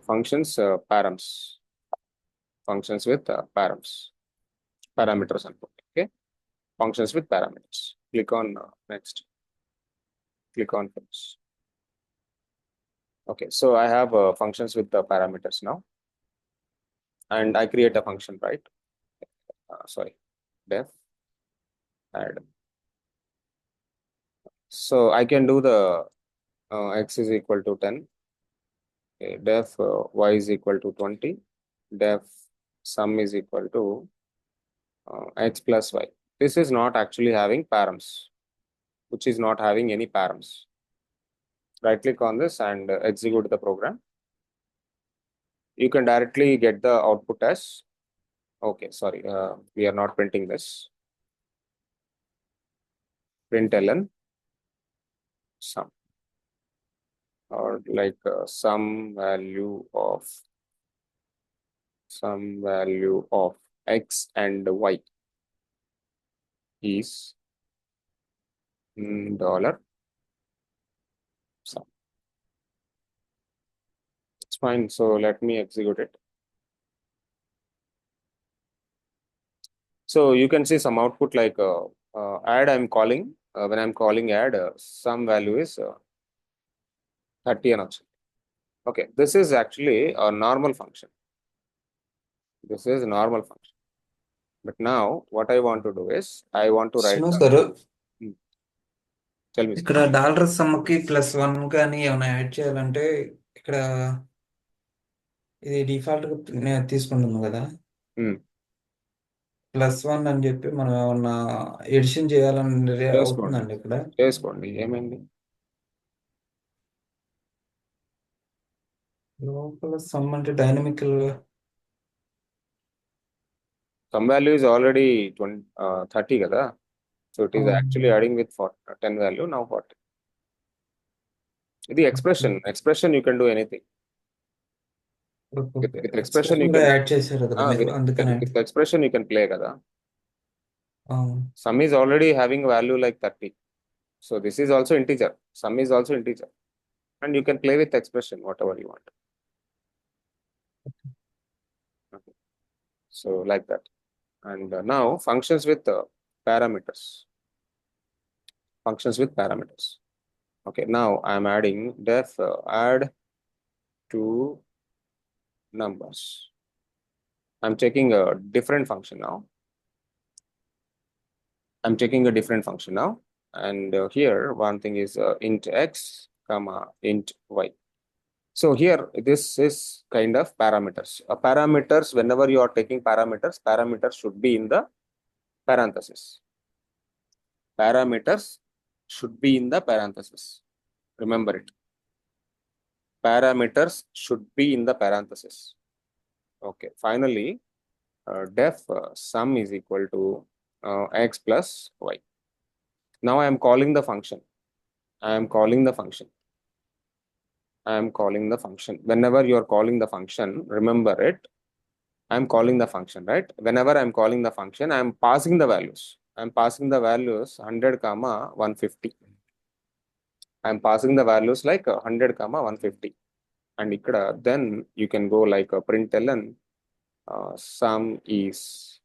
functions params, functions with parameters and okay, functions with parameters. Click on next, click on finish. Okay, so I have functions with the parameters now, and I create a function, right? Sorry, def add. So I can do the x is equal to 10, okay, def y is equal to 20, def sum is equal to x plus y. This is not actually having params, which is not having any params. Right click on this and execute the program. You can directly get the output as, okay, sorry, we are not printing this. Println sum, or like some value of x and y is dollar sum. It's fine. So let me execute it. So you can see some output like add. I'm calling when I'm calling add, some value is 30 and okay. This is actually a normal function. This is a normal function. But now what I want to do is I want to write. Srinivas గారు, Tell me. ఇక్కడ dollar సమ్కి +1 కానీ ఏమైనా add చేయాలంటే ఇక్కడ ఇది default తీసుకుంటుంది కదా, +1 అని చెప్పి మనం ఏమన్నా ఎడిషన్ చేయాలని చేసుకోండి, అవుతుందండి ఇక్కడ. చేసుకోండి. ఏమైంది? లోపల సమ్ అంటే dynamic Some value is already 20, 30 kada. So it is actually adding with 10 value, now 40. The expression you can do anything. With expression you can add చేశారు కదా మీరు, అందుకనే with expression you can play kada. అవును. Sum is already having value like 30. So this is also integer. Sum is also integer. And you can play with expression whatever you want. Okay. So like that. And now functions with parameters. Functions with parameters. Okay, now I'm adding def add two numbers. I'm taking a different function now. I'm taking a different function now. And here one thing is int x comma int y. So here this is kind of parameters. Parameters, whenever you are taking parameters, parameters should be in the parenthesis. Parameters should be in the parenthesis. Remember it. Parameters should be in the parenthesis. Okay, finally, def sum is equal to x plus y. Now I am calling the function. I am calling the function. I am calling the function. Whenever you are calling the function, remember it. I am calling the function, right? Whenever I am calling the function, I am passing the values. I am passing the values 100 comma 150. I am passing the values like 100 comma 150. And ikkada, then you can go like a println sum is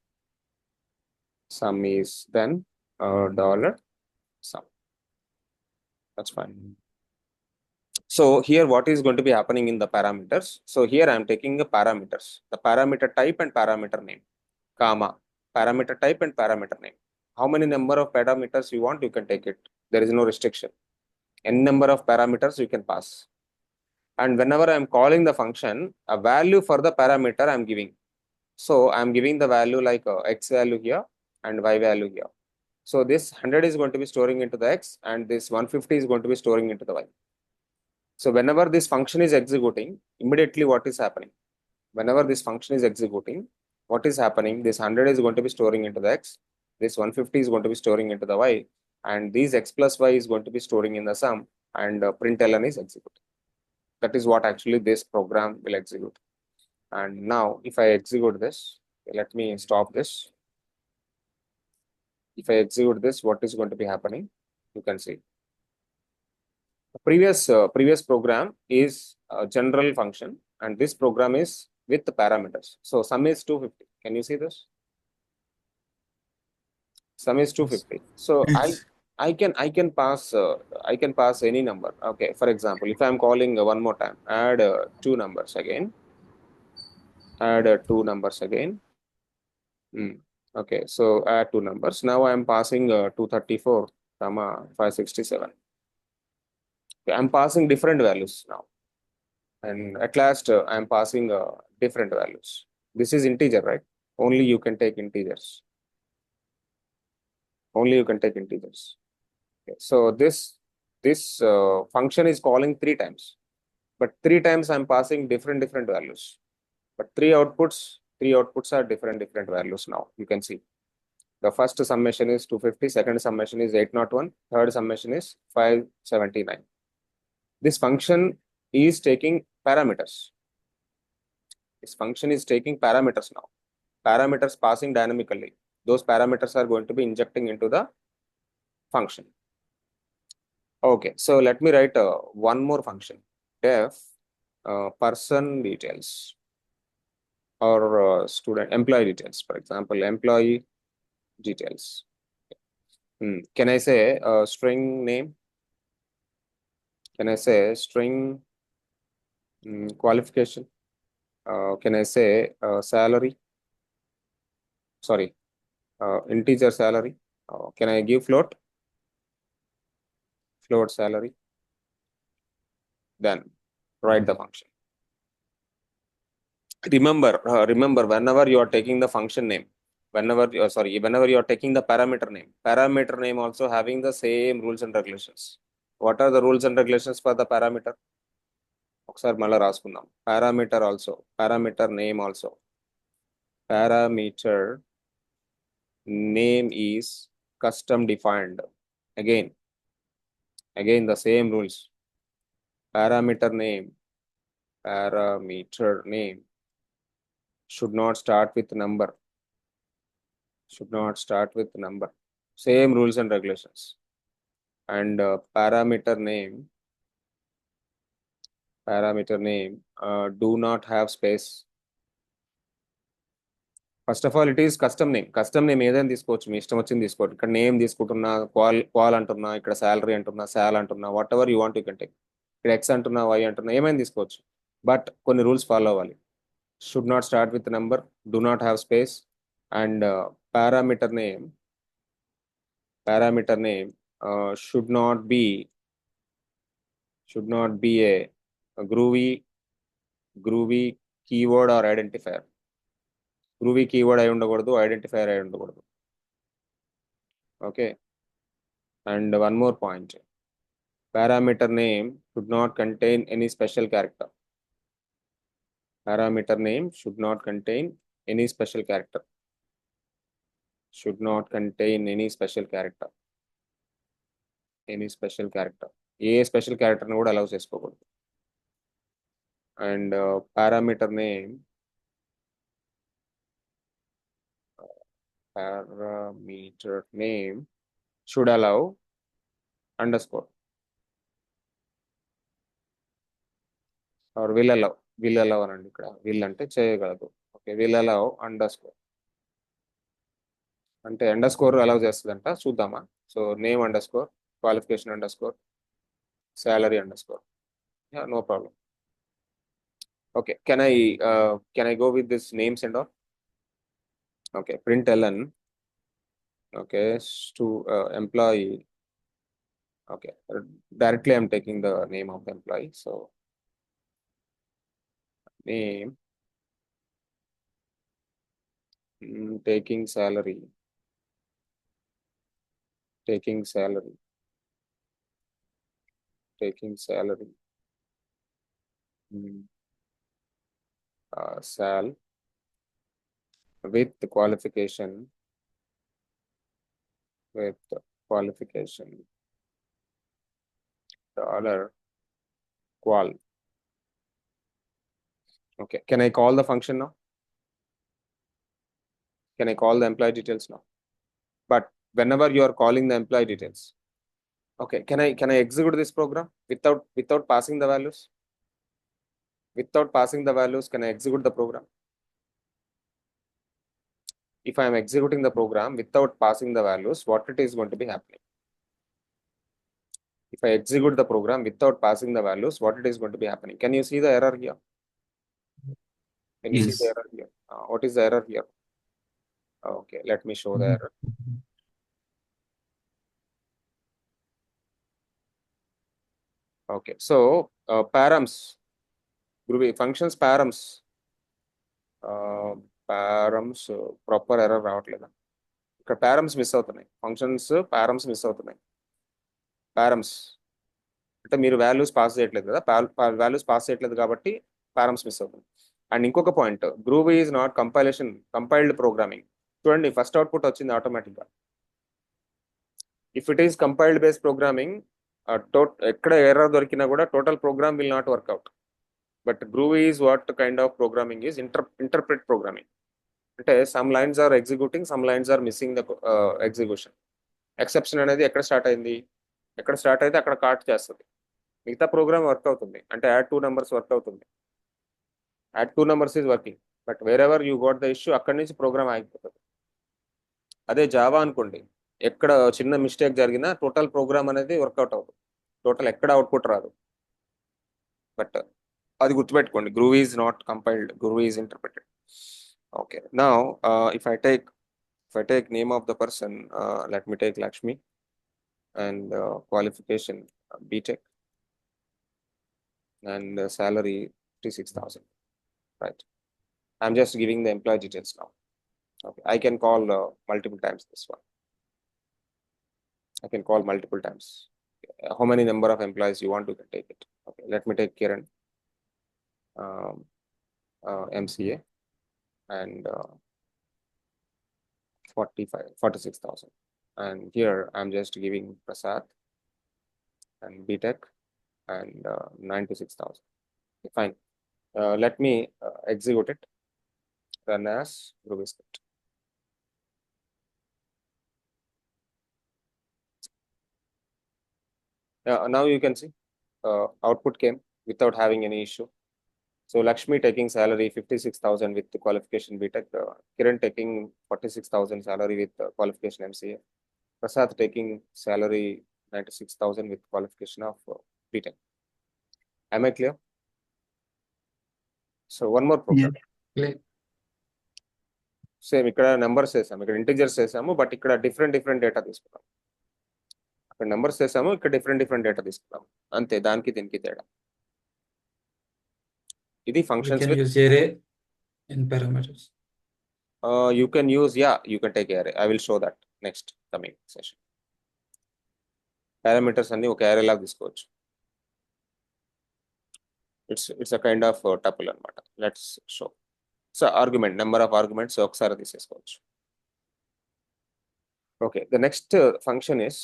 then dollar sum. That's fine. So here what is going to be happening in the parameters? So here I am taking the parameters, the parameter type and parameter name, comma, parameter type and parameter name. How many number of parameters you want, you can take it. There is no restriction. N number of parameters you can pass. And whenever I am calling the function, a value for the parameter I am giving. So I am giving the value like x value here and y value here. So this 100 is going to be storing into the x and this 150 is going to be storing into the y. So whenever this function is executing, immediately what is happening? Whenever this function is executing, what is happening? This 100 is going to be storing into the x, this 150 is going to be storing into the y, and these x plus y is going to be storing in the sum, and println is executing. That is what actually this program will execute. And now if I execute this, let me stop this. If I execute this, what is going to be happening? You can see. The previous program is a general function, and this program is with the parameters. So sum is 250. Can you see this? Sum is 250. So Yes. I can pass any number. Okay, for example, if I'm calling one more time, add two numbers again. Add two numbers again. Okay, so add two numbers. Now I am passing 234, 567. Okay, I'm passing different values now. And at last, I am passing different values. This is integer, right? Only you can take integers. Only you can take integers. Okay, so this function is calling three times, but three times I'm passing different values. But three outputs are different values now. You can see the first summation is 250, second summation is 801, third summation is 579. This function is taking parameters. This function is taking parameters now. Parameters passing dynamically. Those parameters are going to be injecting into the function. Okay, so let me write one more function. Def person details or student employee details. For example, employee details. Can I say string name? Can I say string qualification? Can I say salary? Sorry, integer salary. Can I give float? Float salary. Then write the function. Remember, whenever you are taking the function name, whenever you are taking the parameter name also having the same rules and regulations. What are the rules and regulations for the parameter? ఒకసారి మళ్ళీ రాసుకుందాం. Parameter name also. Parameter name is custom defined. Again the same rules. Parameter name should not start with number. Same rules and regulations. And parameter name do not have space. First of all it is custom name ఏదైనా తీసుకోవచ్చు, మీ ఇష్టం వచ్చింది తీసుకోవచ్చు. ఇక్కడ name తీసుకుంటున్నా, క్వాల్ అంటున్నా, ఇక్కడ salary అంటున్నా, శాల్ అంటున్నా, what ever you want you can take. ఇక్కడ ఎక్స్ అంటున్నా, వై అంటున్నా, ఏమైనా తీసుకోవచ్చు. బట్ కొన్ని రూల్స్ ఫాలో అవ్వాలి. Should not start with number, do not have space, and parameter name should not be a groovy keyword or identifier. Groovy keyword అయి ఉండకూడదు, identifier అయి ఉండకూడదు. Okay, and one more point, parameter name should not contain any special character. Parameter name should not contain any special character. A special క్యారెక్టర్ని కూడా allow చేసుకోకూడదు. And parameter name should allow underscore or will allow అనండి. ఇక్కడ will అంటే చేయగలదు. Okay, will allow underscore అంటే underscore allow చేస్తుందంట. చూద్దామా? So name underscore, qualification underscore, salary underscore. Yeah, no problem. Okay, can I go with this names and all? Okay, println. Okay, to employee. Okay, directly I'm taking the name of the employee. So name, taking salary, sal with qualification, dollar qual. Okay, can I call the function now? Can I call the employee details now? But whenever you are calling the employee details, okay, can I execute this program without passing the values? Without passing the values, can I execute the program? If I am executing the program without passing the values, what it is going to be happening? If I execute the program without passing the values, what it is going to be happening? Can you see the error here? Can you see the Yes. error here? What is the error here? Okay, let me show the error. Okay, so params, Groovy functions params, params proper error రావట్లేదు. ఇక్కడ params miss అవుతున్నాయి, functions params miss అవుతున్నాయి. params అంటే మీరు values pass చేయట్లేదు కదా, values pass చేయట్లేదు కాబట్టి params మిస్ అవుతుంది. అండ్ ఇంకొక point, Groovy is not compiled programming. చూడండి, ఫస్ట్ అవుట్పుట్ వచ్చింది ఆటోమేటిక్గా. If it is compiled based programming, ఎక్కడ ఎర్రర్ దొరికినా కూడా total program will not work out. But Groovy is what kind of programming is interpret programming. అంటే some lines are executing, some lines are missing the execution. Exception అనేది ఎక్కడ start అయింది, ఎక్కడ start అయితే అక్కడ కాట్ చేస్తుంది. మిగతా ప్రోగ్రామ్ వర్క్ అవుతుంది. అంటే యాడ్ 2 numbers వర్క్ అవుతుంది, add 2 numbers is working. But where ever you got the issue, అక్కడి నుంచి ప్రోగ్రామ్ ఆగిపోతుంది. అదే జావా అనుకోండి, ఎక్కడ చిన్న మిస్టేక్ జరిగినా టోటల్ ప్రోగ్రామ్ అనేది వర్కౌట్ అవుతుంది, టోటల్ ఎక్కడ అవుట్పుట్ రాదు. బట్ అది గుర్తుపెట్టుకోండి, groovy is not compiled, groovy is interpreted. Okay, now if I take name of the person, let me take Lakshmi, and qualification BTech, and salary 56,000, right? I'm just giving the employee details now. Okay, I can call multiple times this one. I can call multiple times. How many number of employees you want, you can take it. Okay, let me take Kiran, MCA, and 46,000. And here I'm just giving Prasad and BTech and 96,000. Okay, fine. Let me execute it, run as Groovy script. Now you can see output came without having any issue. So Lakshmi taking salary 56,000 with the qualification BTech, Kiran taking 46,000 salary with qualification MCA, Prasad taking salary 96,000 with qualification of BTech. Am I clear? So one more program. Same ఇక్కడ numbers వేసాము, ఇక్కడ integers వేసాము, but ఇక్కడ different data తీసుకున్నాం. అక్కడ numbers వేసాము, ఇక్కడ different data తీసుకున్నాం. అంతే, దానికి దీనికి తేడా. ఇది functions with in parameters. You can use, you can take array. I will show that next coming session. Parameters అన్ని ఒక array లాగా తీసుకోవచ్చు. It's a kind of tuple అనమాట. Let's show. So argument, number of arguments ఒకసారి తీసేసుకోవచ్చు. Okay, the next function is,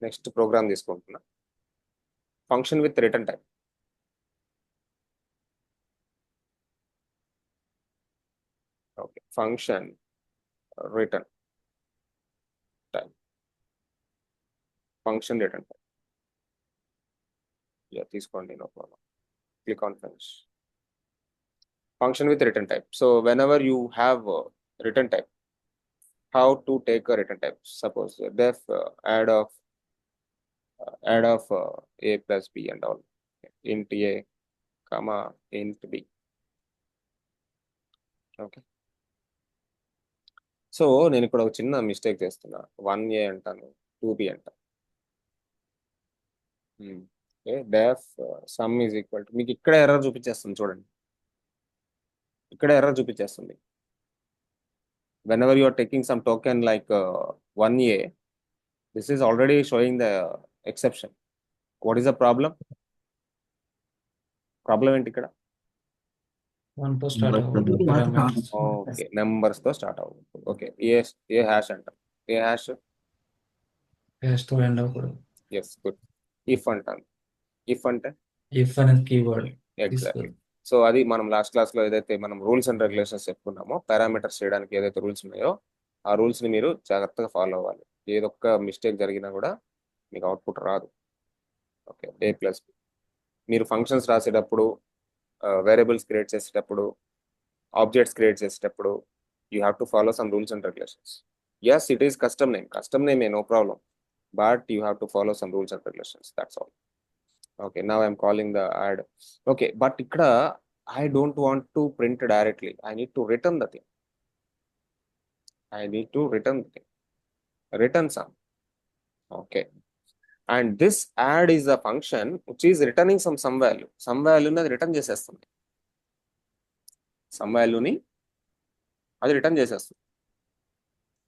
next program తీసుకుంటున్నా, function with return type. Okay, function return type, function return type. తీసుకోండి, no problem. Click on finish. Function with return type. So whenever you have return type, how to take a return type? Suppose def add of a plus b and all, int a comma int b. Okay. So నేను ఇక్కడ ఒక చిన్న mistake చేస్తున్నా, 1a అంటాను, 2b అంటాను. డెఫ్ some is equal to, మీకు ఇక్కడ error చూపించేస్తుంది చూడండి, ఇక్కడ error చూపించేస్తుంది. Whenever you are taking some token like 1a, this is already showing the exception. What is the problem? Problem ఏంటి ఇక్కడ? 1 తో స్టార్ట్ అవుతుంది parameters. ఓకే, నెంబర్స్ తో స్టార్ట్ అవుతుంది. ఓకే, ఏ హ్యాష్ అంటాం, ఏ హ్యాష్ hash తో ఎండ్ అవ్వకూడదు. Yes, good. ఇఫ్ అంటాను, ఇఫ్ అంటే if అనేది కీవర్డ్. ఎగ్జాక్ట్లీ. సో అది మనం లాస్ట్ క్లాస్ లో ఏదైతే మనం రూల్స్ అండ్ రెగ్యులేషన్స్ చెప్పుకున్నామో, పారామీటర్స్ చేయడానికి ఏదైతే రూల్స్ ఉన్నాయో ఆ రూల్స్ ని మీరు జాగ్రత్తగా ఫాలో అవ్వాలి. ఏదొక్క మిస్టేక్ జరిగినా కూడా మీకు అవుట్పుట్ రాదు. Okay, a plus B. మీరు ఫంక్షన్స్ రాసేటప్పుడు, వేరియబుల్స్ క్రియేట్ చేసేటప్పుడు, ఆబ్జెక్ట్స్ క్రియేట్ చేసేటప్పుడు you have to follow some rules and regulations. Yes, it is custom name, no problem, but you have to follow some rules and regulations, that's all. Okay, now I'm calling the add. Okay, but ఇక్కడ I don't want to print directly, I need to return the thing. I need to return the thing. Return sum. Okay. And this add is a function which is returning some value. Some value ని అది return చేసేస్తుంది. Some value ని అది return చేసేస్తుంది.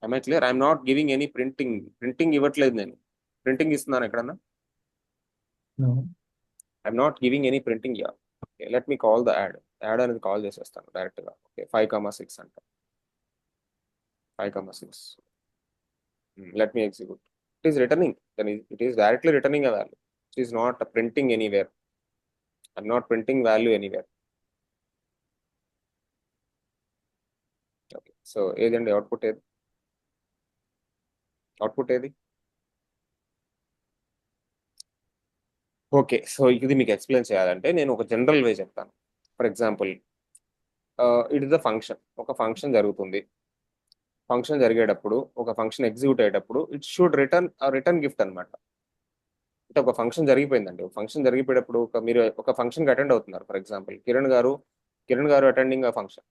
Am I clear? I am not giving any printing. Printing ఇవ్వట్లేదు నేను. Printing ఇస్తున్నాను ఎక్కడన్నా? No. I am not giving any printing here. Okay, let me call the add. Add అనేది కాల్ చేసేస్తాను డైరెక్ట్ గా. Okay, 5,6 అంట. 5,6. Let me execute. It is returning. Then it is directly returning a value. It is not printing anywhere. I'm not printing value anywhere. Okay. So ఏదండి output ఏది? Output ఏది? Okay, so ఇది మీకు explain చేయాలంటే నేను ఒక general వే చెప్తాను. For example, it is the function. ఒక ఫంక్షన్ జరుగుతుంది. ఫంక్షన్ జరిగేటప్పుడు, ఒక ఫంక్షన్ ఎగ్జిక్యూట్ అయ్యేటప్పుడు ఇట్ షుడ్ రిటర్న్ గిఫ్ట్ అనమాట. అంటే ఒక ఫంక్షన్ జరిగిపోయిందండి. ఒక ఫంక్షన్ జరిగిపోయేటప్పుడు మీరు ఒక ఫంక్షన్కి అటెండ్ అవుతున్నారు. ఫర్ ఎగ్జాంపుల్, కిరణ్ గారు అటెండింగ్ ఆ ఫంక్షన్.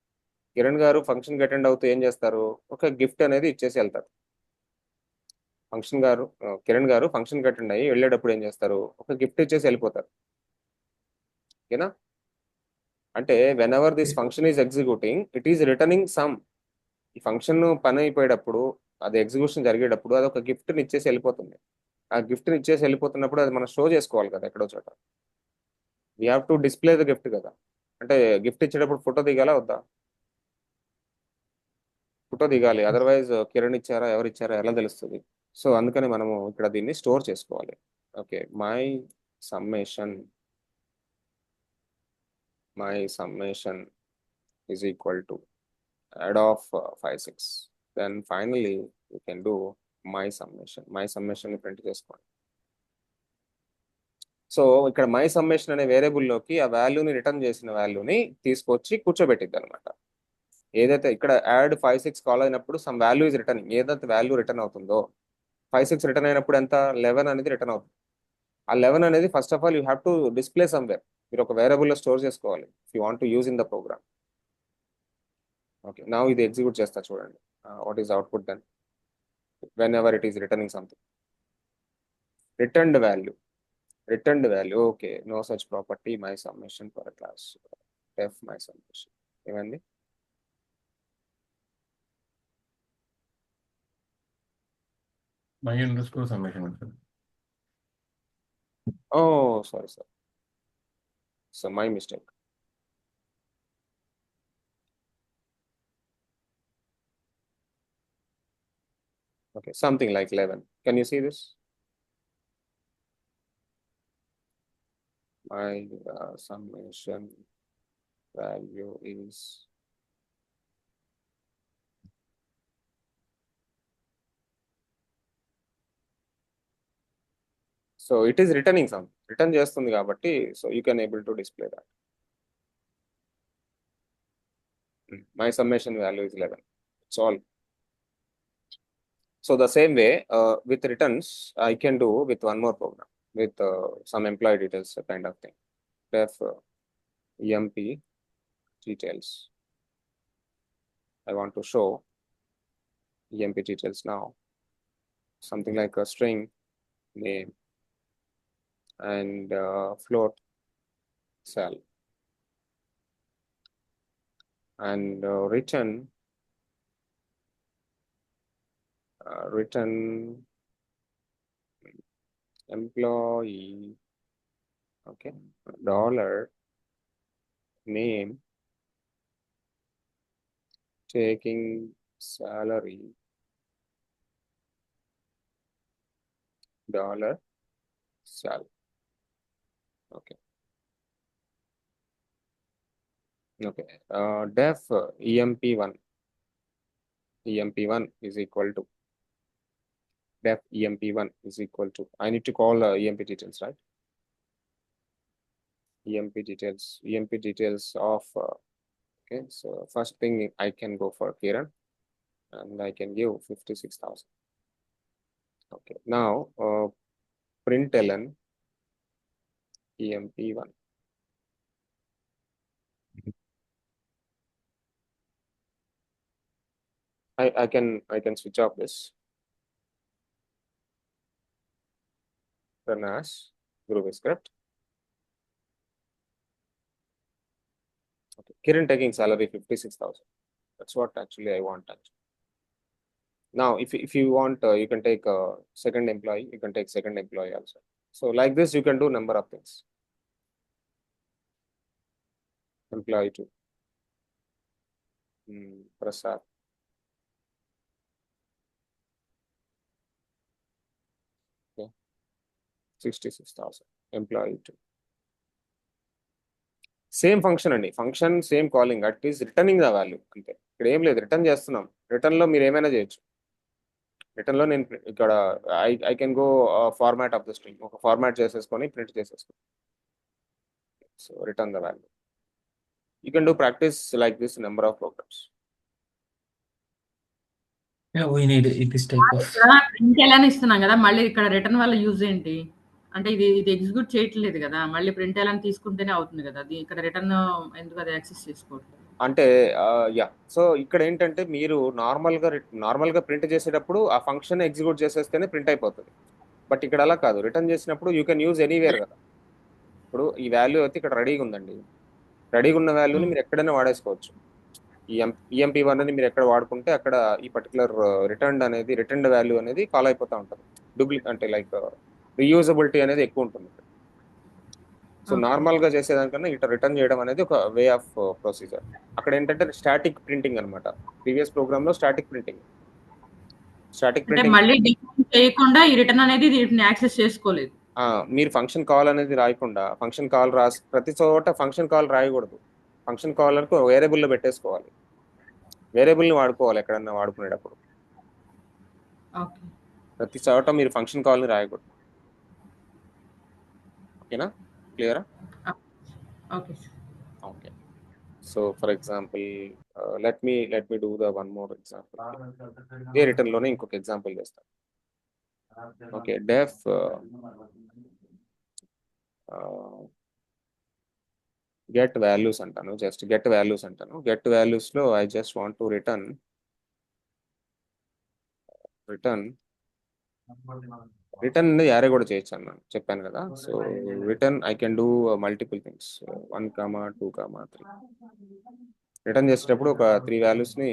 కిరణ్ గారు ఫంక్షన్కి అటెండ్ అవుతూ ఏం చేస్తారు? ఒక గిఫ్ట్ అనేది ఇచ్చేసి వెళ్తారు. కిరణ్ గారు ఫంక్షన్కి అటెండ్ అయ్యి వెళ్ళేటప్పుడు ఏం చేస్తారు? ఒక గిఫ్ట్ ఇచ్చేసి వెళ్ళిపోతారు. ఓకేనా? అంటే when ever this function is executing, it is returning some. ఈ ఫంక్షన్ పని అయిపోయేటప్పుడు, అది ఎగ్జిక్యూషన్ జరిగేటప్పుడు అది ఒక గిఫ్ట్ని ఇచ్చేసి వెళ్ళిపోతుంది. ఆ గిఫ్ట్ని ఇచ్చేసి వెళ్ళిపోతున్నప్పుడు అది మనం షో చేసుకోవాలి కదా ఎక్కడో చోట. We have to display the gift కదా. అంటే గిఫ్ట్ ఇచ్చేటప్పుడు ఫోటో దిగాలా వద్దా? ఫోటో దిగాలి, అదర్వైజ్ కిరణ్ ఇచ్చారా ఎవరు ఇచ్చారా ఎలా తెలుస్తుంది? సో అందుకని మనము ఇక్కడ దీన్ని స్టోర్ చేసుకోవాలి. Okay, summation is equal to add of 5, 6. Then finally you can do my summation ని ప్రింట్ చేసుకోండి. సో ఇక్కడ మై సమ్మేషన్ అనే వేరియబుల్లోకి ఆ వాల్యూని రిటర్న్ చేసిన వాల్యూని తీసుకొచ్చి కూర్చోబెట్టిద్ది అనమాట. ఏదైతే ఇక్కడ యాడ్ 5, 6 కాల్ అయినప్పుడు సమ్ వాల్యూ ఇస్ రిటర్నింగ్, ఏదైతే వాల్యూ రిటర్న్ అవుతుందో 5, 6 రిటర్న్ అయినప్పుడు ఎంత? 11 అనేది రిటర్న్ అవుతుంది. ఆ 11 అనేది first of all you have to display somewhere. మీరు ఒక వేరియబుల్లో స్టోర్ చేసుకోవాలి if you want to use in the program. Okay, నా ఇది ఎగ్జిక్యూట్ చేస్తా చూడండి. What is output then whenever it is returning something? Returned value. Okay, no such property my summation for class def my summation. ఏమండి? My underscore summation. Oh sorry sir, so my mistake. Okay, something like 11. Can you see this? My summation value is so it is returning some. Return చేస్తుంది కాబట్టి so you can able to display that. My summation value is 11. It's all. So the same way with returns I can do with one more program with some employee details kind of thing. Def emp details. I want to show emp details now. Something like a string name and float cell and return employee. Okay, dollar name taking salary dollar sal. Okay, def emp1 is equal to def emp1 is equal to, I need to call emp details, right? EMP details of, okay, so first thing I can go for Kiran and I can give 56,000. Okay, now println EMP1. I can switch off this. Run as Groovy script. Okay, Kiran taking salary 56,000. That's what actually I want. Actually. Now, if you want, you can take a second employee. You can take second employee also. So like this, you can do number of things. Employee 2. Prasad. Okay. 66,000. Employee 2. Same function అండి, function same calling, at is returning the value అంతే. ఇక్కడ ఏం లేదు, return చేస్తున్నాం. రిటర్న్లో మీరు ఏమైనా చేయొచ్చు. రిటర్న్లో నేను ఇక్కడ I can go format of the string, ఒక ఫార్మాట్ చేసేసుకొని ప్రింట్ చేసేసుకొని, so return the value. You can do practice like this number of programs. we need this type of print ఎలా ఇస్తున్నాం కదా, మళ్ళీ ఇక్కడ రిటర్న్ వల్ల యూజ్ ఏంటి అంటే ఇది ఎగ్జిక్యూట్ చేయట్లేదు కదా, మళ్ళీ ప్రింట్ ఎలా తీసుకుంటేనే అవుతుంది కదా, అది ఇక్కడ రిటర్న్ ఎందుకు అది యాక్సెస్ చేసుకోవట్లేదు అంటే యా, సో ఇక్కడ ఏంటంటే మీరు నార్మల్గా ప్రింట్ చేసేటప్పుడు ఆ ఫంక్షన్ ఎగ్జిక్యూట్ చేసేస్తేనే ప్రింట్ అయిపోతుంది. బట్ ఇక్కడ అలా కాదు, రిటర్న్ చేసినప్పుడు యూ కెన్ యూజ్ ఎనీవేర్ కదా. ఇప్పుడు ఈ వాల్యూ అయితే ఇక్కడ రెడీగా ఉందండి, రెడీగా ఉన్న వాల్యూని మీరు ఎక్కడైనా వాడేసుకోవచ్చు. ఈ EMP1 అని మీరు ఎక్కడ వాడుకుంటే అక్కడ ఈ పర్టికులర్ రిటర్న్ వాల్యూ అనేది కాల్ అయిపోతూ ఉంటుంది. అంటే లైక్ రీయూజబిలిటీ అనేది ఎక్కువ ఉంటుంది. సో నార్మల్గా చేసేదానికన్నా ఇట్లా రిటర్న్ చేయడం అనేది ఒక వే ఆఫ్ ప్రొసీజర్. అక్కడ ఏంటంటే స్టాటిక్ ప్రింటింగ్ అనమాట. ప్రీవియస్ ప్రోగ్రామ్ లో స్టాటిక్ ప్రింటింగ్ మళ్ళీ డిఫైన్ చేయకుండా ఈ రిటర్న్ అనేది యాక్సెస్ చేసుకోలేదు. మీరు ఫంక్షన్ కాల్ అనేది రాయకుండా ఫంక్షన్ కాల్ ప్రతి చోట ఫంక్షన్ కాల్ రాయకూడదు. ఫంక్షన్ కాల్ అనుకో వేరియబుల్లో పెట్టేసుకోవాలి, వేరియబుల్ని వాడుకోవాలి ఎక్కడన్నా వాడుకునేటప్పుడు. ప్రతి చోట మీరు ఫంక్షన్ కాల్ని రాయకూడదు. ఓకేనా, క్లియరా? Okay. So for example let me do the one more example. ఏ రిటర్న్ లోనే ఇంకొక ఎగ్జాంపుల్ చేస్తాను. ఓకే, డెఫ్ గెట్ వాల్యూస్ అంటాను. జస్ట్ గెట్ వాల్యూస్ అంటాను. గెట్ వాల్యూస్ లో I just want to return అనేది యారే కూడా చేయొచ్చు అన్నాను, చెప్పాను కదా. So return I can do multiple things, 1, 2, 3. Return చేసేటప్పుడు ఒక 3 వాల్యూస్ ని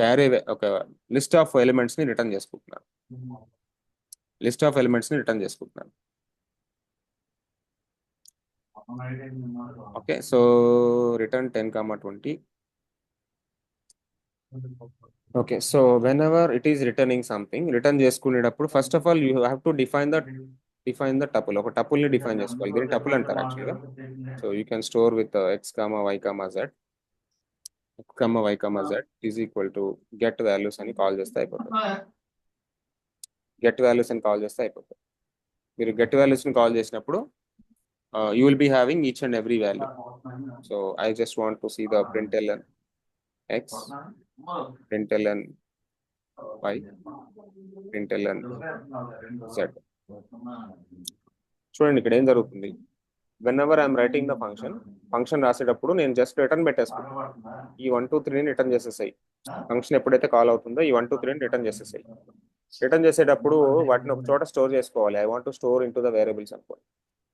యారే, ఒక లిస్ట్ ఆఫ్ ఎలిమెంట్స్ ని రిటర్న్ చేసుకుంటున్నాను. Okay, so return 10, 20. Okay, so whenever it is returning something, return చేసుకునేటప్పుడు first of all you have to define the tuple. ఒక tuple ని define చేసుకోవాలి. దీన్ని టపుల్ అంటారు యాక్చువల్గా. So you can store with x, y, z is equal to get values అని call చేస్తే అయిపోతుంది. మీరు గెట్ వాల్యూస్ ని కాల్ చేసినప్పుడు you will be having each and every value. So I just want to see the println x, println y, println z. చూడండి ఇక్కడ ఏం జరుగుతుంది. When ever I'm writing the function రాసేటప్పుడు నేను జస్ట్ రిటర్న్ పెట్టేసుకుంటాను. ఈ 1, 2, 3 రిటర్న్ చేసేసాయి. ఫంక్షన్ ఎప్పుడైతే call అవుతుందో ఈ 1, 2, 3 రిటర్న్ చేసేసాయి. రిటర్న్ చేసేటప్పుడు వాటిని ఒక చోట స్టోర్ చేసుకోవాలి. I want to store in to the variables అనుకోండి.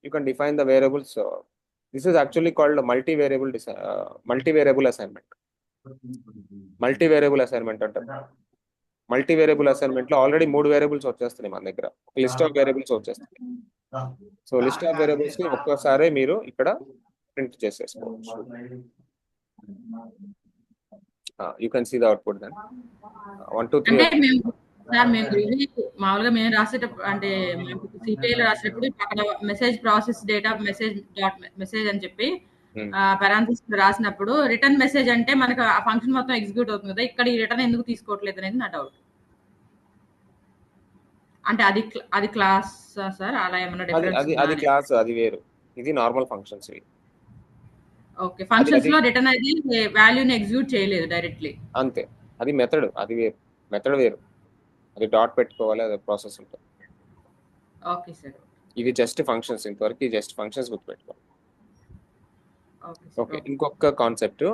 You can define the variables. This is actually called multi-variable assignment. Multi-variable assignment అంటారు. మల్టీవేరియబుల్ అసైన్మెంట్ లో ఆల్రెడీ 3 వేరియబుల్స్ వచ్చేస్తున్నాయి మన దగ్గర, ఒక లిస్ట్ ఆఫ్ వేరియబుల్స్ వచ్చేస్తాయి. సో లిస్ట్ ఆఫ్ వేరియబుల్స్ ని ఒక్కసారి మీరు ఇక్కడ ప్రింట్ చేసేసుకోవచ్చు. You can see the output then 1, 2, 3. Sir మామూలుగా మేము రాసేటప్పుడు అంటే సిపిఐలో రాసేటప్పుడు అక్కడ మెసేజ్ ప్రాసెస్ డేటా మెసేజ్ అని చెప్పి పారాంథసిస్ రాసినప్పుడు రిటర్న్ మెసేజ్ అంటే మనకు ఆ ఫంక్షన్ మొత్తం ఎగ్జిక్యూట్ అవుతుంది కదా, ఇక్కడ ఈ రిటర్న్ ఎందుకు తీసుకోవట్లేదు అనేది నా డౌట్. అంటే అది క్లాస్ సార్, అలా ఏమన్నా అది క్లాస్, అది వేరు, ఇది నార్మల్ ఫంక్షన్స్. ఓకే. ఫంక్షన్స్ అది లో రిటర్న్ అనేది వాల్యూని ఎగ్జిక్యూట్ చేయలేదు డైరెక్ట్లీ. అంతే, అది మెథడ్, అది వేరు, మెథడ్ వేరు, అది డాట్ పెట్టుకోవాలి, అది ప్రాసెస్ ఉంటుంది. Okay sir. ఇది జస్ట్ ఫంక్షన్స్, ఇంతవరకు జస్ట్ ఫంక్షన్స్ గుర్తుపెట్టుకోవాలి. Okay sir. ఓకే, ఇంకొక కాన్సెప్ట్,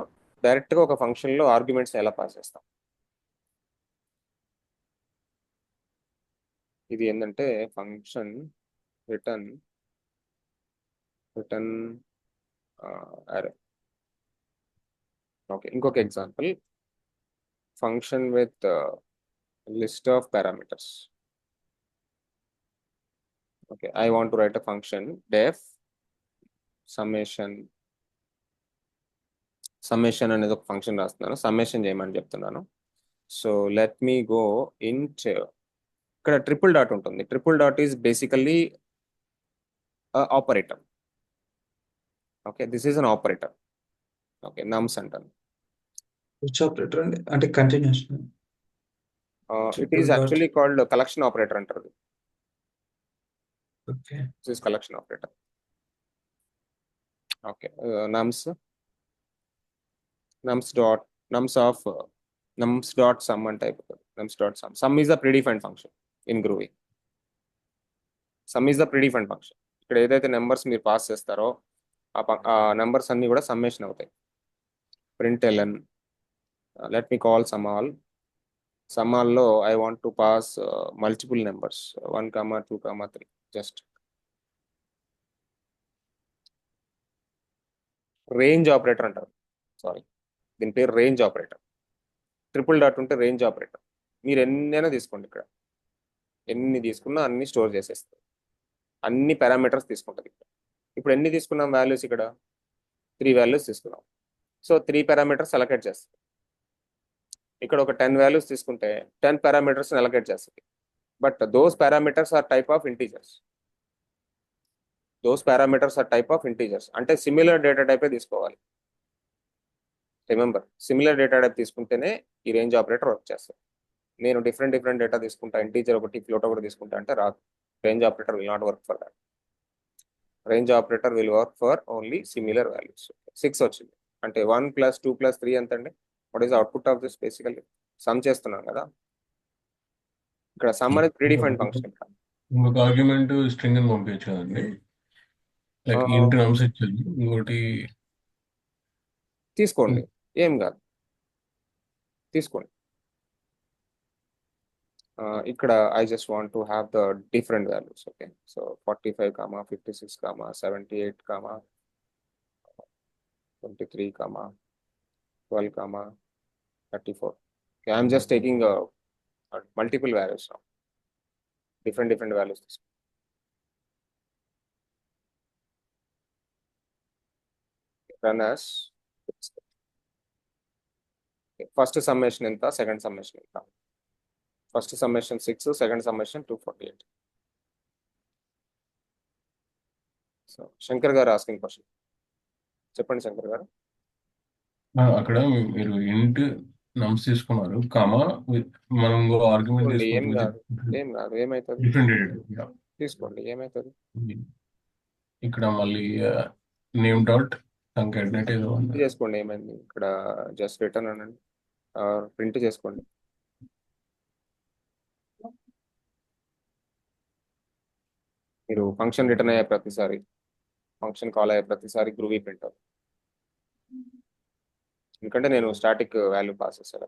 డైరెక్ట్ గా ఒక ఫంక్షన్ లో ఆర్గ్యుమెంట్స్ ఎలా పాస్ చేస్తాం. ఇది ఏంటంటే ఫంక్షన్ రిటర్న్ అరే. ఓకే, ఇంకొక example, function with list of parameters. Okay, I want to write a function deaf summation అనేది ఒక ఫంక్షన్ రాస్తున్నాను, సమ్మేషన్ చేయమని చెప్తున్నాను. So let me go int, ఇక్కడ ట్రిపుల్ డాట్ ఉంటుంది. Triple dot is basically operator. Okay, this is an operator. Okay, nums అంటాను. Which operator అండి? అంటే continues it triple is dot. Actually called collection operator అంటారు. Okay. This is collection operator. Okay, nums dot sum అంటే అయిపోతుంది. nums dot sum. Sum is a predefined function in Groovy. Sum is the predefined function. ఇక్కడ ఏదైతే numbers మీరు pass చేస్తారో ఆ numbers అన్ని కూడా సమ్మేషన్ అవుతాయి. println, let me call sum all. Sum all లో I want to pass multiple numbers 1, 2, 3. just range operator అంటారు. సారీ, దీని పేరు రేంజ్ ఆపరేటర్. ట్రిపుల్ డాట్ ఉంటే రేంజ్ ఆపరేటర్. మీరు ఎన్నైనా తీసుకోండి, ఇక్కడ ఎన్ని తీసుకున్నా అన్ని స్టోర్ చేసేస్తుంది, అన్ని పారామీటర్స్ తీసుకుంటుంది. ఇప్పుడు ఎన్ని తీసుకున్నాం వాల్యూస్, ఇక్కడ 3 వాల్యూస్ తీసుకున్నాం. సో 3 పారామీటర్స్ అలొకేట్ చేస్తుంది. ఇక్కడ ఒక 10 వాల్యూస్ తీసుకుంటే 10 పారామీటర్స్ అలొకేట్ చేస్తుంది. But those parameters are type of integers. అంటే సిమిలర్ డేటా టైపే తీసుకోవాలి. రిమెంబర్, సిమిలర్ డేటా టైప్ తీసుకుంటేనే ఈ రేంజ్ ఆపరేటర్ వర్క్ చేస్తుంది. నేను డిఫరెంట్ డేటా తీసుకుంటా, ఇంటీజర్ ఒకటి ఫ్లోట్ ఒకటి తీసుకుంటా అంటే రాదు. Range operator will not work for that. Range operator will work for only similar values. 6 వచ్చింది అంటే 1 + 2 + 3 ఎంత అండి? What is output of this? Basically some చేస్తున్నాం కదా. ఇక్కడ సమ్ అనేది ప్రీడిఫైన్డ్ ఫంక్షన్. ఇంకొక ఆర్గ్యుమెంట్ స్ట్రింగ్ అని పంపించచ్చు కదండి, లైక్ ఇంట్ నమ్స్ ఇచ్చారు, ఇంకోటి తీసుకోండి, ఏం కాదు, తీసుకోండి. ఇక్కడ I just want to have the different values. Okay, so 45, 56, 78, 23, 12, 34. Okay, I'm just taking multiple values now. Different values. Run as first summation ఎంత, second summation ఎంత. First summation 6, second summation 248. So Shankar గారు asking question. చెప్పండి శంకర్ గారు. అక్కడ మీరు ఇంట్ నమ్స్ తీసుకున్నారు, comma మనం ఆర్గ్యుమెంట్ ఏం కాదు, ఏమవుతుంది, డిఫరెంట్ డేటా తీసుకోండి, ఏమవుతుంది. ఇక్కడ మళ్ళీ నేమ్ డాట్ సంకెట్ ఏదో చేసుకోండి, ఏమైంది. ఇక్కడ జస్ట్ రిటర్న్ అనండి, ప్రింట్ చేసుకోండి. మీరు ఫంక్షన్ రిటర్న్ అయ్యే ప్రతిసారి, ఫంక్షన్ కాల్ అయ్యే ప్రతిసారి గ్రూవీ ప్రింట్ అవుతుంది. ఎందుకంటే నేను స్టాటిక్ వాల్యూ పాస్ చేశాను.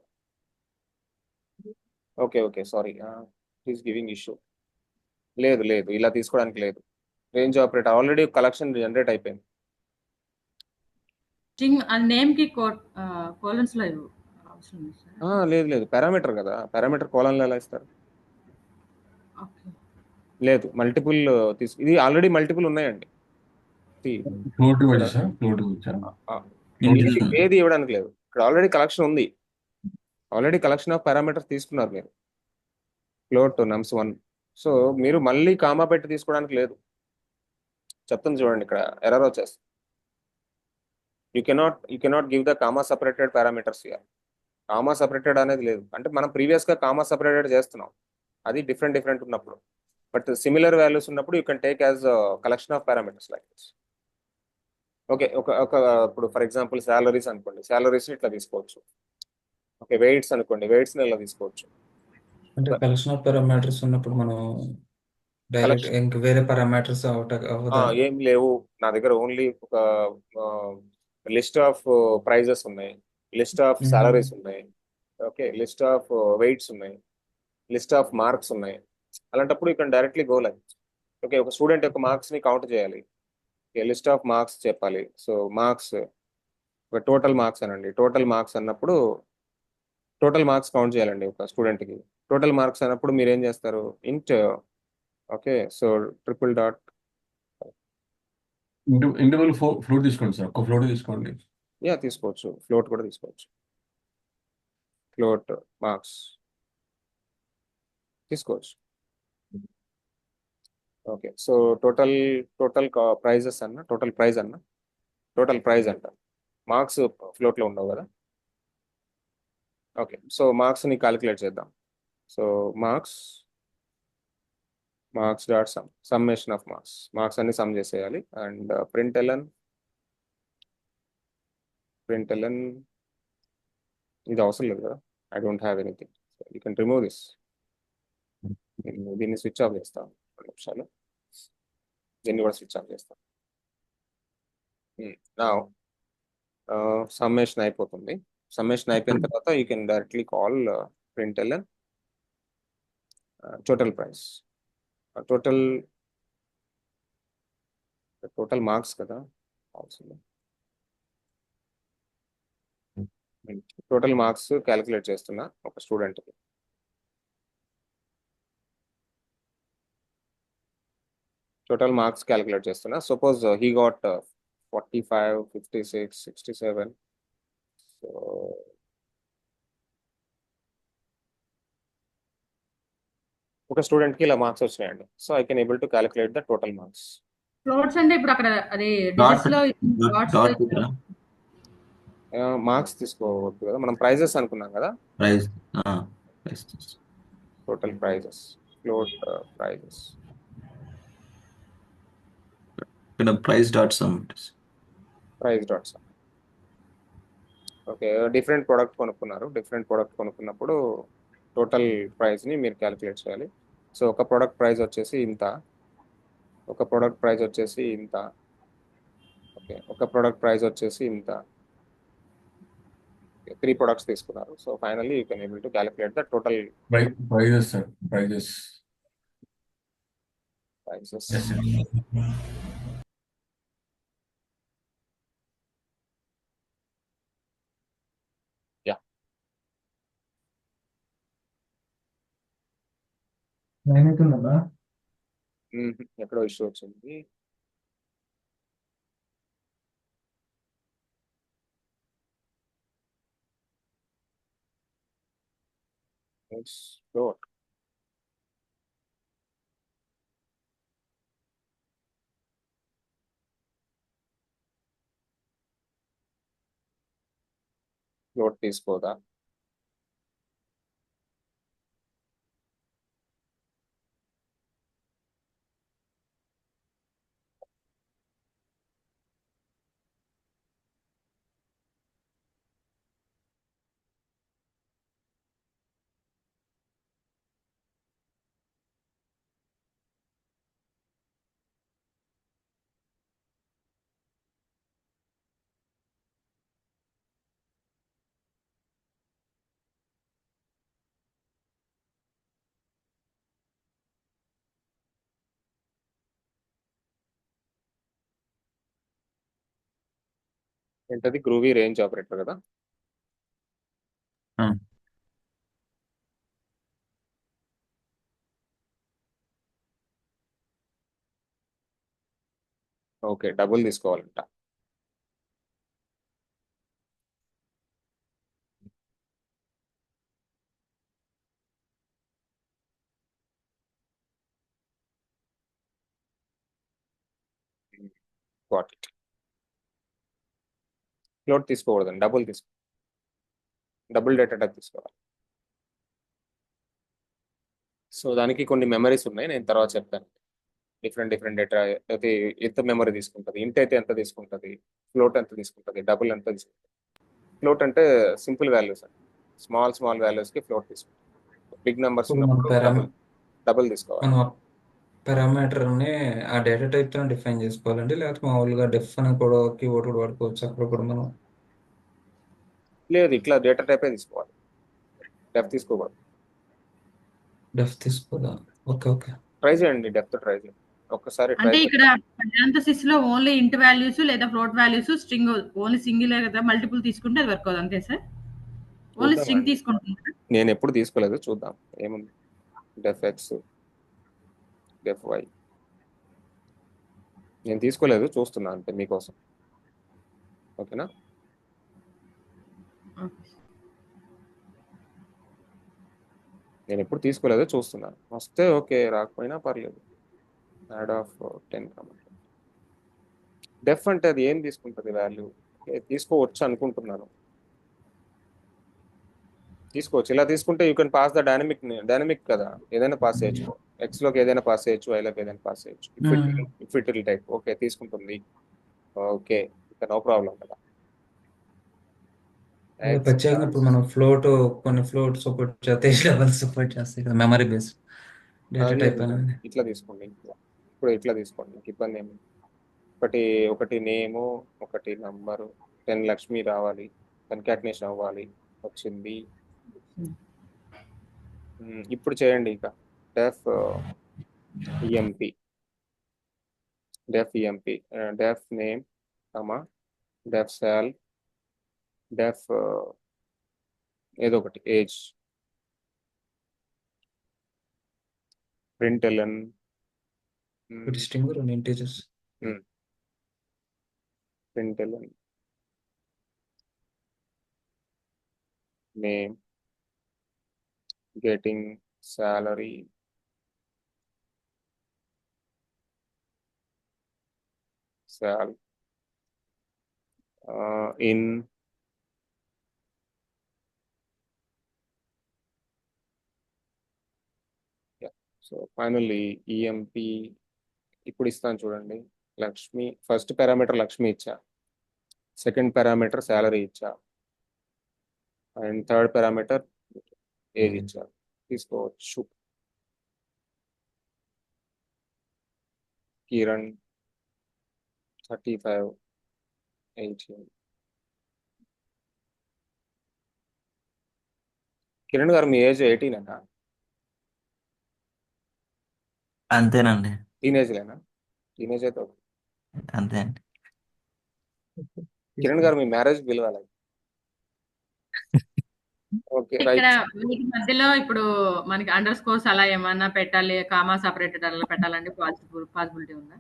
Okay sorry, is giving issue. లేదు, ఇలా తీసుకోవడానికి లేదు. Range operator already collection generate అయిపోయింది. నేమ్ కి కోలన్స్ లో అవసరం లేదు, పారామీటర్ కదా, పారామీటర్ కోలన్లో ఎలా ఇస్తారు? లేదు, మల్టిపుల్ ఇది ఆల్రెడీ మల్టిపుల్ ఉన్నాయండి. ఏది ఇవ్వడానికి లేదు, ఇక్కడ ఆల్రెడీ కలెక్షన్ ఉంది. ఆల్రెడీ కలెక్షన్ ఆఫ్ పారామీటర్స్ తీసుకున్నారు మీరు, ఫ్లోట్ nums 1. సో మీరు మళ్ళీ కామా పెట్టి తీసుకోవడానికి లేదు. చెప్తాను చూడండి, ఇక్కడ ఎర్రర్ వచ్చేస్తుంది. You cannot give the comma separated parameters year. Comma separated అనేది లేదు, అంటే మనం ప్రీవియస్గా కామా సపరేటెడ్ చేస్తున్నాం, అది డిఫరెంట్ ఉన్నప్పుడు. బట్ సిమిలర్ వాల్యూస్ ఉన్నప్పుడు you can take as collection of parameters like this. Okay, ఒక ఇప్పుడు ఫర్ ఎగ్జాంపుల్ శాలరీస్ అనుకోండి, శాలరీస్ ఇట్లా తీసుకోవచ్చు. ఓకే, వెయిట్స్ అనుకోండి, వెయిట్స్ ఇలా తీసుకోవచ్చు. అంటే కలెక్షన్ ఆఫ్ పారామీటర్స్ ఉన్నప్పుడు మనం డైరెక్ట్ కలెక్షన్ ఇంక వేరే పారామీటర్స్ అవదా? ఏం లేవు నా దగ్గర, ఓన్లీ ఒక లిస్ట్ ఆఫ్ ప్రైజెస్ ఉన్నాయి, లిస్ట్ ఆఫ్ సాలరీస్ ఉన్నాయి, ఓకే, లిస్ట్ ఆఫ్ వెయిట్స్ ఉన్నాయి, లిస్ట్ ఆఫ్ మార్క్స్ ఉన్నాయి. అలాంటప్పుడు ఇక్కడ డైరెక్ట్లీ గో లైక్, ఓకే, ఒక స్టూడెంట్ యొక్క మార్క్స్ ని కౌంట్ చేయాలి, లిస్ట్ ఆఫ్ మార్క్స్ చెప్పాలి. సో మార్క్స్, టోటల్ మార్క్స్ అనండి, టోటల్ మార్క్స్ అన్నప్పుడు టోటల్ మార్క్స్ కౌంట్ చేయాలండి ఒక స్టూడెంట్ కి. టోటల్ మార్క్స్ అన్నప్పుడు మీరు ఏం చేస్తారు, int, okay, so triple dot, interval float తీసుకోండి సార్, ఒక ఫ్లోట్ తీసుకోండి. యా తీసుకోవచ్చు, ఫ్లోట్ కూడా తీసుకోవచ్చు, ఫ్లోట్ మార్క్స్ తీసుకోవచ్చు. Okay, so total total prices అన్న, టోటల్ ప్రైజ్ అన్న, టోటల్ ప్రైజ్ అంట, మార్క్స్ ఫ్లోట్ లో ఉండవు కదా. ఓకే, సో మార్క్స్ ని క్యాలిక్యులేట్ చేద్దాం. So marks, marks dot sum, summation of marks, marks అన్ని సమ్ చేసేయాలి. అండ్ ప్రింట్ ఎల్ఎన్ ఇది అవసరం లేదు కదా, I don't have anything, you can remove this. దీన్ని స్విచ్ ఆఫ్ చేస్తాను, 2 నిమిషాలు, దీన్ని కూడా స్విచ్ ఆఫ్ చేస్తాను. నా సమ్మేషన్ అయిపోతుంది. సమ్మేషన్ అయిపోయిన తర్వాత you can directly call println total price, total total marks కదా అవసరం. టోటల్ మార్క్స్ క్యాలిక్యులేట్ చేస్తున్నా ఒక స్టూడెంట్కి. టోటల్ మార్క్స్ క్యాలిక్యులేట్ చేస్తున్నా. Suppose he got 45, 56, 67. సో ఒక స్టూడెంట్కి ఇలా మార్క్స్ వచ్చినాయండి. So I can able to calculate the total marks. Floats అంటే ఇప్పుడు అక్కడ అది డాట్ డిజిట్స్ లో డాట్స్ డాట్ పెట్టరా? మార్క్స్ తీసుకోవద్దు కదా, మనం ప్రైజెస్ అనుకున్నాం కదా, price price total prices, float prices. Price dot sum. Price dot sum. Okay, different product కొనుక్కున్నారు, డిఫరెంట్ ప్రోడక్ట్ కొనుక్కున్నప్పుడు టోటల్ ప్రైస్ని మీరు క్యాలిక్యులేట్ చేయాలి. సో ఒక ప్రోడక్ట్ ప్రైస్ వచ్చేసి ఇంత, ఒక ప్రోడక్ట్ ప్రైస్ వచ్చేసి ఇంత, ఓకే, ఒక ప్రోడక్ట్ ప్రైస్ వచ్చేసి ఇంత, 3 ప్రొడక్ట్స్ తీసుకున్నారు. So finally you can able to calculate the total prizes sir, prizes. Prices. Yes, sir. Yeah, ఎక్కడో ఇష్యూ వచ్చింది. ఫ్లోట్, ఫ్లోట్ తీసుకోదా, ఏంటది గ్రూవీ రేంజ్ ఆపరేటర్ కదా. ఓకే, డబుల్ తీసుకోవాలంట. Got it. ఫ్లోట్ తీసుకోకూడదండి, డబుల్ తీసుకో, డబుల్ డేటా టైప్ తీసుకోవాలి. So దానికి కొన్ని మెమరీస్ ఉన్నాయి, నేను తర్వాత చెప్తాను. డిఫరెంట్ డేటా అయితే ఎంత మెమరీ తీసుకుంటుంది, ఇంట్ అయితే ఎంత తీసుకుంటుంది, ఫ్లోట్ ఎంత తీసుకుంటుంది, డబుల్ ఎంత తీసుకుంటుంది. ఫ్లోట్ అంటే సింపుల్ వాల్యూస్ అండి, స్మాల్ వాల్యూస్కి ఫ్లోట్ తీసుకుంటుంది. బిగ్ నెంబర్స్ ఇప్పుడు మన ఉన్నప్పుడు డబుల్ తీసుకోవాలి. మనం పారామీటర్ని ఆ డేటా టైప్తో డిఫైన్ చేసుకోవాలండి, లేకపోతే మామూలుగా డెఫ్ అని కూడా కీవర్డ్ కూడా వాడుకోవచ్చు అక్కడ కూడా మనం? లేదు, ఇట్లా డేటా టైపే తీసుకోవాలి, డెప్త్ తీసుకోకూడదు. డెఫ్ తీసుకోదా? ఓకే. ట్రై చేయండి, డెప్త్ ట్రై చేయండి, ఒక్కసారి ట్రై అంటే చేయండి. ఇక్కడ పారాంథసిస్ లో ఓన్లీ ఇంట్ వాల్యూస్ లేదా float values string only single కదా మల్టిపుల్ తీసుకుంటే అది వర్క్ అవుతుంది అంతే సార్? ఓన్లీ స్ట్రింగ్ చూద్దామండి, తీసుకుంటున్నారా? నేను ఎప్పుడు తీసుకోలేదు, చూద్దాం ఏముంది. డెఫ్ ఎక్స్, డెఫ్ వై నేను తీసుకోలేదు, చూస్తున్నా అంతే మీకోసం. ఓకేనా? నేను ఎప్పుడు తీసుకోలేదు, చూస్తున్నాను. వస్తే ఓకే, రాకపోయినా పర్లేదు. యాడ్ ఆఫ్ 10 డెఫ్ అంటే అది ఏం తీసుకుంటుంది వాల్యూ? తీసుకోవచ్చు అనుకుంటున్నాను, తీసుకోవచ్చు. ఇలా తీసుకుంటే you can pass the dynamic కదా, ఏదైనా పాస్ చేయొచ్చు. ఎక్స్ లోకి ఏదైనా పాస్ చేయొచ్చు, వై లోకి ఏదైనా పాస్ చేయొచ్చు. If it will type okay తీసుకుంటుంది, ఓకే ఇంకా నో ప్రాబ్లం కదా. ప్రత్యేకంగా ఇప్పుడు మనం కొన్ని ఫ్లోట్ సపోర్ట్ చేస్తాయి, లెవెల్ సపోర్ట్ చేస్తాయి కదా, మెమరీ బేస్ డేటా టైప్ అనేది. ఇట్లా తీసుకోండి, ఇప్పుడు ఇట్లా తీసుకోండి, మీకు ఇబ్బంది ఏమి. ఒకటి నేము, ఒకటి నంబరు, 10 లక్ష్మి రావాలి, కన్కాటినేషన్ అవ్వాలి, వచ్చింది. ఇప్పుడు చేయండి ఇక డెఫ్ ఈఎంపి, డెఫ్ నేమ్ కమా డెఫ్ సాల్, డెఫ్ ఏదో ఒకటి age, print LN string 2 integers. Print LN name, getting salary, sal, in, so finally EMP ఇప్పుడు ఇస్తాను చూడండి. లక్ష్మి ఫస్ట్ పారామీటర్ లక్ష్మి ఇచ్చా, సెకండ్ పారామీటర్ శాలరీ ఇచ్చా, అండ్ థర్డ్ పారామీటర్ ఏజ్ ఇచ్చా. తీసుకోవచ్చు. కిరణ్ 35, 18. కిరణ్ గారు మీ ఏజ్ 18 అన్నా? అంతేనండి. టీనేజ్లేనా? టీనేజ్ అయితే ఓకే. అంతే అండి. కిరణ్ గారు మీ మ్యారేజ్ పిలవాలి. ఓకే ఇక్కడ రైట్. వీటి మధ్యలో ఇప్పుడు మనకి అండర్ స్కోర్స్ అలా ఏమన్నా పెట్టాలి, కామా సపరేటెడ్ అలా పెట్టాలంటే పాసిబిలిటీ ఉందా?